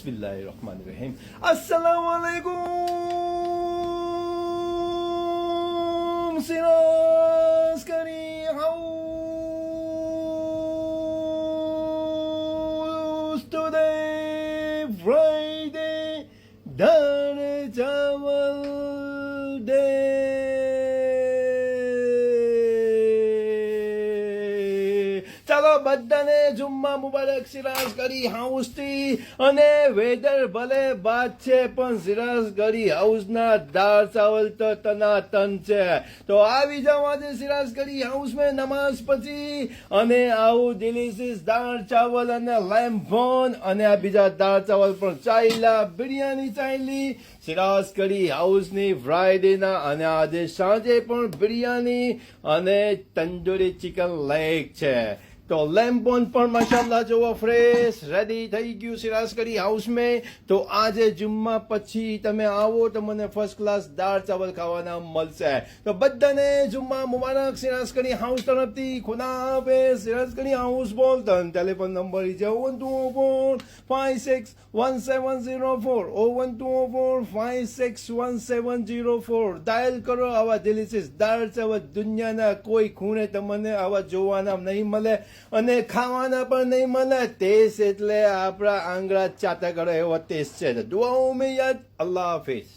Bismillahirrahmanirrahim. Assalamualaikum. Sinas Kari House. Today, Friday, Dal Chawal Day. ચાલો બધાને જુમ્મા મુબારક. સિરાજ ગરી house થી અને વેધર ભલે બાદ છે પણ સિરાજ ગરી હાઉસ ના દાળ ચાવલ તો તનાતન છે. તો આવી જાઓ આજે સિરાજ ગરી હાઉસ માં નમાઝ પછી અને આવું ડિલિશિયસ દાળ ચાવલ અને લેમ્બોન અને આ બીજા દાળ ચાવલ પણ ચાઈલા બિરયાની ચાઈલી સિરાજ ગરી હાઉસ ની ફ્રાઈડે ના અને આજે સાંજે પણ બિરયાની અને તંદૂરી ચિકન લેગ છે. તો લેમ્બોન પણ માશાલ્લાહ જોવો ફ્રેશ રેડી થઈ ગયું સિરાજ ગરી હાઉસ में. તો આજે જુમ્મા પછી તમે આવો તો મને ફર્સ્ટ ક્લાસ દાળ ચાવલ ખાવાના મળશે. તો બધાને જુમ્મા મુબારક. સિરાજ ગરી હાઉસ તરફથી ખુદા હાફિઝ. સિરાજ ગરી હાઉસ બોલતન ટેલિફોન નંબર છે 01204561704 01204561704 ડાયલ કરો. આવા ડિલિશિયસ દાળ ચાવલ દુનિયાના કોઈ ખૂણે તમને આવા જોવાના નહીં મળે અને ખાવાના પણ નહીં મળે. ટેસ્ટ એટલે આપણા આંગળા ચાટા કરે એવો ટેસ્ટ છે. દુઆઓ મેં યાદ. અલ્લાહ હાફિઝ.